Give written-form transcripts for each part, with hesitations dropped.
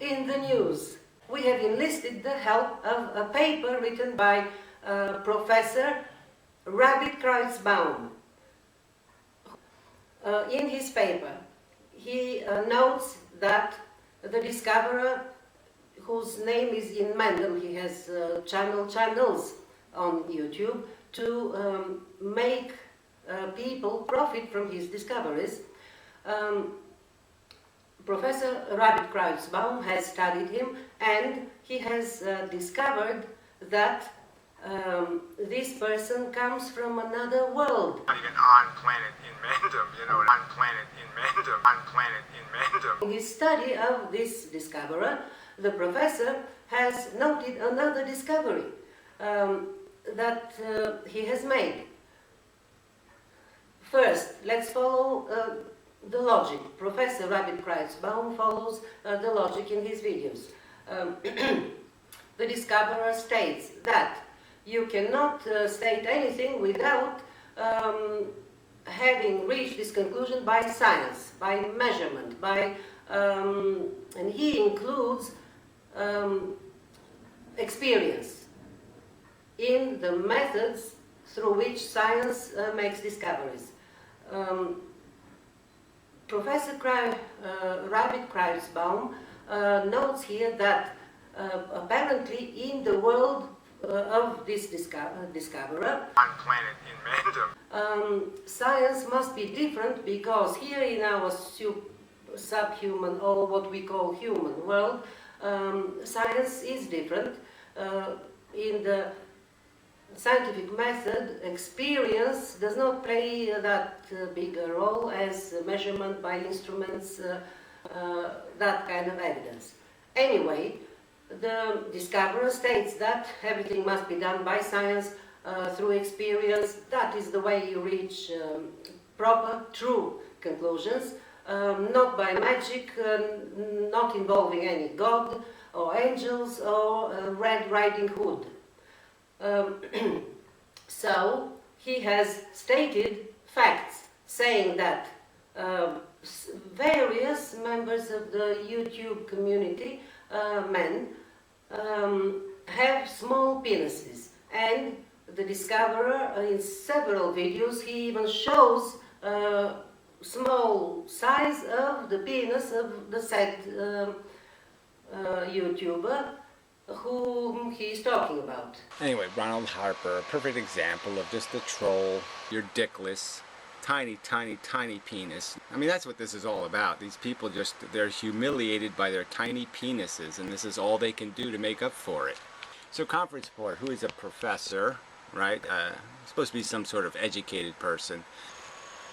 In the news, we have enlisted the help of a paper written by Professor Rabbitkreuzbaum. In his paper, he notes that the discoverer, whose name is Inmendham, he has channels on YouTube to make people profit from his discoveries. Professor Rabbitkreuzbaum has studied him, and he has discovered that this person comes from another world. On planet Inmendham, on planet Inmendham, on planet Inmendham. In his study of this discoverer, the professor has noted another discovery that he has made. First, let's follow the logic. Professor Rabbitkreuzbaum follows the logic in his videos. The discoverer states that you cannot state anything without having reached this conclusion by science, by measurement, and he includes experience in the methods through which science makes discoveries. Professor Rabbitkreuzbaum notes here that apparently in the world of this discoverer, on planet Inmendham, science must be different, because here in our subhuman, or what we call human world, science is different. In the scientific method, experience does not play that big a role as measurement by instruments, that kind of evidence. Anyway, the discoverer states that everything must be done by science, through experience. That is the way you reach proper, true conclusions, not by magic, not involving any god or angels or Red Riding Hood. So he has stated facts saying that various members of the YouTube community, men, have small penises, and the discoverer in several videos, he even shows small size of the penis of the said YouTuber whom he's talking about. Anyway, Ronald Harper, a perfect example of just a troll. You're dickless. Tiny, tiny, tiny penis. I mean, that's what this is all about. These people they're humiliated by their tiny penises, and this is all they can do to make up for it. So conference report, who is a professor, right? Supposed to be some sort of educated person.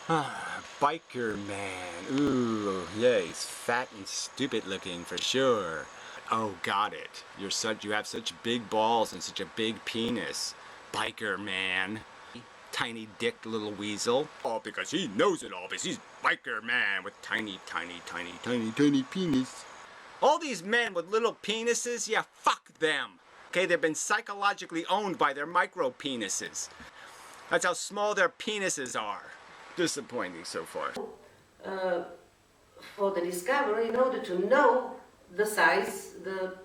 Biker man. Ooh, yeah, he's fat and stupid looking for sure. Oh, got it. You have such big balls and such a big penis. Biker man. Tiny dick little weasel. Oh, because he knows it all, because he's biker man with tiny, tiny, tiny, tiny, tiny penis. All these men with little penises, yeah, fuck them. Okay, they've been psychologically owned by their micro penises. That's how small their penises are. Disappointing so far. For the discoverer, in order to know the size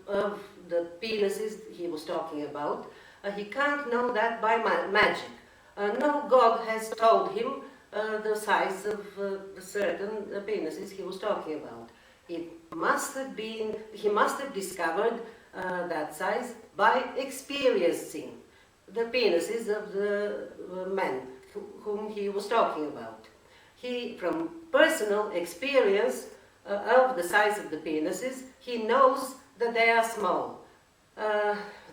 of the penises he was talking about, he can't know that by magic. No god has told him the size of the certain penises he was talking about. He must have discovered that size by experiencing the penises of the men whom he was talking about. From personal experience of the size of the penises, he knows that they are small.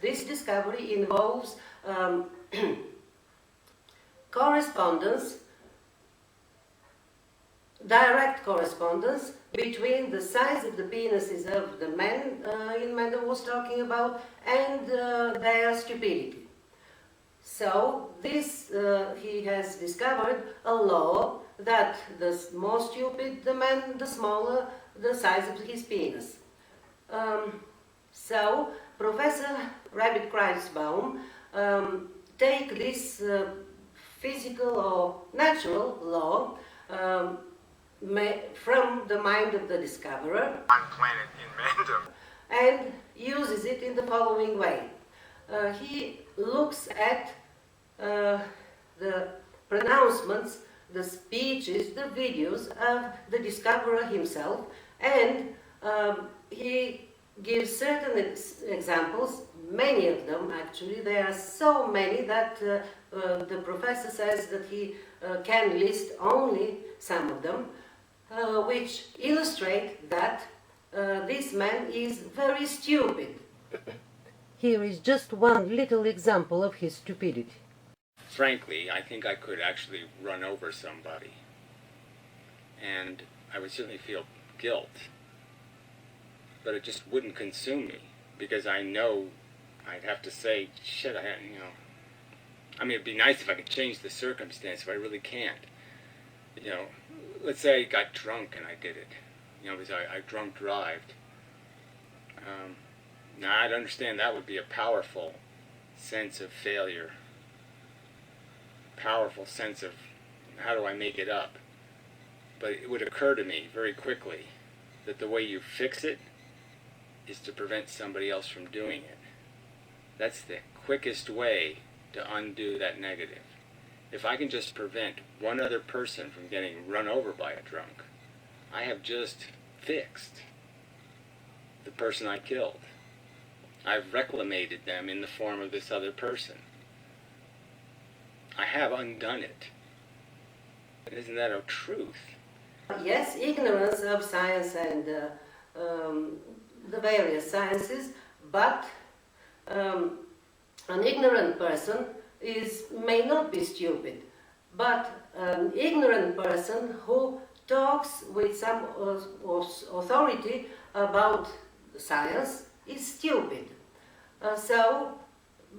This discovery involves direct correspondence between the size of the penises of the men Inmendham was talking about and their stupidity. So this, he has discovered a law that the more stupid the man, the smaller the size of his penis. So Professor Rabbitkreuzbaum take this physical or natural law from the mind of the discoverer on planet Inmendham, and uses it in the following way. He looks at the pronouncements, the speeches, the videos of the discoverer himself, and he gives certain examples, many of them actually. There are so many that the professor says that he can list only some of them, which illustrate that this man is very stupid. Here is just one little example of his stupidity. Frankly, I think I could actually run over somebody, and I would certainly feel guilt, but it just wouldn't consume me, because I know I'd have to say, shit, I mean, it'd be nice if I could change the circumstance, but I really can't. Let's say I got drunk and I did it, because I drunk drived. Now, I'd understand that would be a powerful sense of failure, powerful sense of how do I make it up. But it would occur to me very quickly that the way you fix it is to prevent somebody else from doing it. That's the quickest way to undo that negative. If I can just prevent one other person from getting run over by a drunk, I have just fixed the person I killed. I've reclamated them in the form of this other person. I have undone it. Isn't that a truth? Yes, ignorance of science and the various sciences, but an ignorant person may not be stupid, but an ignorant person who talks with some authority about science is stupid. So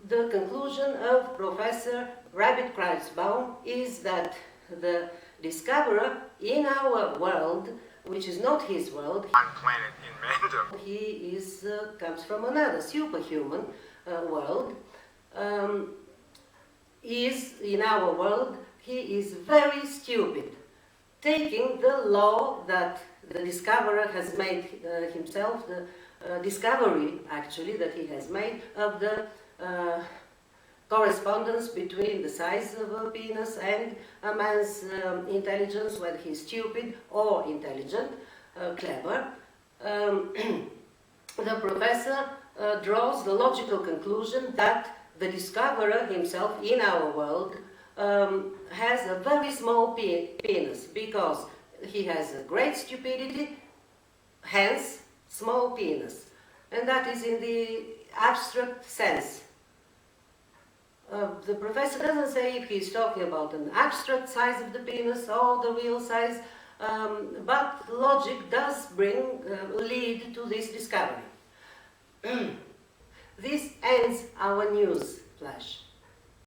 the conclusion of Professor Rabbitkreuzbaum is that the discoverer in our world, which is not his world, On planet Inmendham. he comes from another superhuman world, is in our world, he is very stupid, taking the law that the discoverer has made himself, the discovery actually that he has made of the correspondence between the size of a penis and a man's intelligence, whether he's stupid or intelligent, clever. The professor draws the logical conclusion that the discoverer himself in our world has a very small penis, because he has a great stupidity, hence small penis. And that is in the abstract sense. The professor doesn't say if he's talking about an abstract size of the penis or the real size, but logic does lead to this discovery. This ends our news flash.